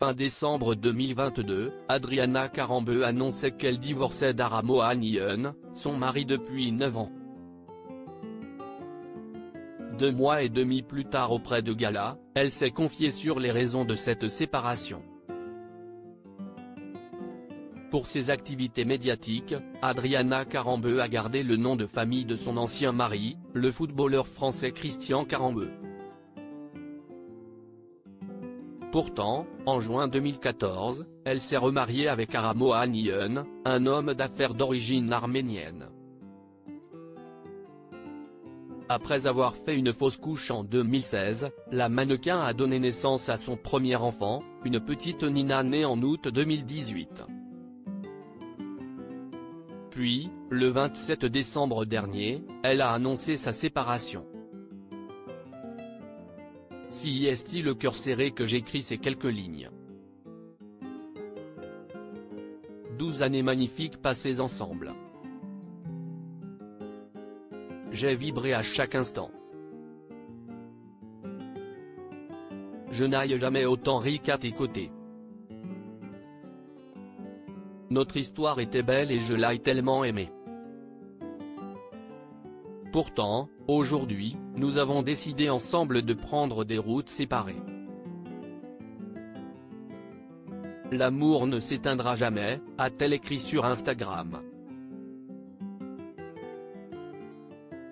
Fin décembre 2022, Adriana Karembeu annonçait qu'elle divorçait d'Ara Mohanian, son mari depuis 9 ans. 2 mois et demi plus tard auprès de Gala, elle s'est confiée sur les raisons de cette séparation. Pour ses activités médiatiques, Adriana Karembeu a gardé le nom de famille de son ancien mari, le footballeur français Christian Karembeu. Pourtant, en juin 2014, elle s'est remariée avec Ara Mohanian, un homme d'affaires d'origine arménienne. Après avoir fait une fausse couche en 2016, la mannequin a donné naissance à son premier enfant, une petite Nina née en août 2018. Puis, le 27 décembre dernier, elle a annoncé sa séparation. Si est-il le cœur serré que j'écris ces quelques lignes. 12 années magnifiques passées ensemble. J'ai vibré à chaque instant. Je n'aille jamais autant ri qu'à tes côtés. Notre histoire était belle et je l'ai tellement aimée. Pourtant, aujourd'hui, nous avons décidé ensemble de prendre des routes séparées. L'amour ne s'éteindra jamais, a-t-elle écrit sur Instagram.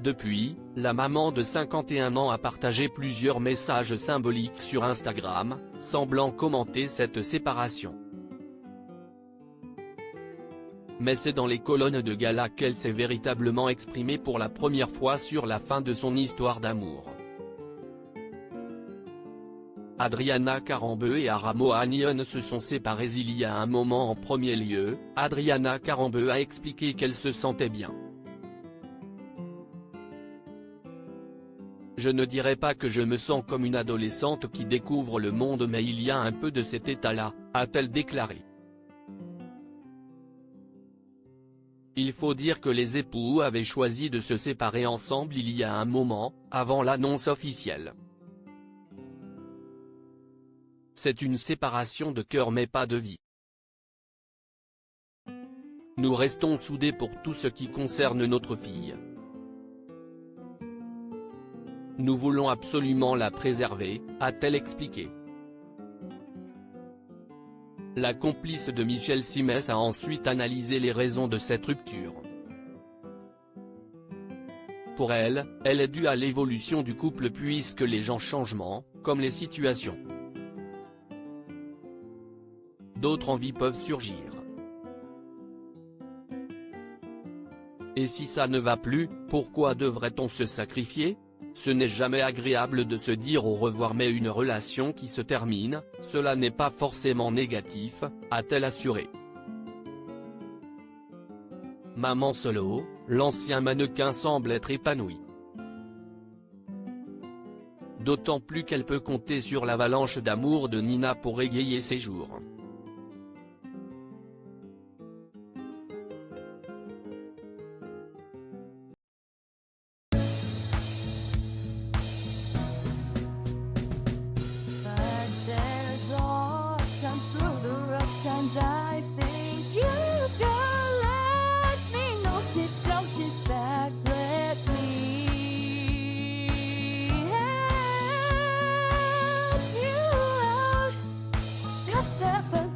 Depuis, la maman de 51 ans a partagé plusieurs messages symboliques sur Instagram, semblant commenter cette séparation. Mais c'est dans les colonnes de Gala qu'elle s'est véritablement exprimée pour la première fois sur la fin de son histoire d'amour. Adriana Karembeu et Ara Mohanian se sont séparés il y a un moment. En premier lieu, Adriana Karembeu a expliqué qu'elle se sentait bien. Je ne dirais pas que je me sens comme une adolescente qui découvre le monde, mais il y a un peu de cet état-là, a-t-elle déclaré. Il faut dire que les époux avaient choisi de se séparer ensemble il y a un moment, avant l'annonce officielle. C'est une séparation de cœur mais pas de vie. Nous restons soudés pour tout ce qui concerne notre fille. Nous voulons absolument la préserver, a-t-elle expliqué. La complice de Michel Simès a ensuite analysé les raisons de cette rupture. Pour elle, elle est due à l'évolution du couple puisque les gens changent, comme les situations. D'autres envies peuvent surgir. Et si ça ne va plus, pourquoi devrait-on se sacrifier ? Ce n'est jamais agréable de se dire au revoir, mais une relation qui se termine, cela n'est pas forcément négatif, a-t-elle assuré. Maman solo, l'ancien mannequin semble être épanoui. D'autant plus qu'elle peut compter sur l'avalanche d'amour de Nina pour égayer ses jours. I think you can let me know. Sit down, sit back, let me help you out. Just step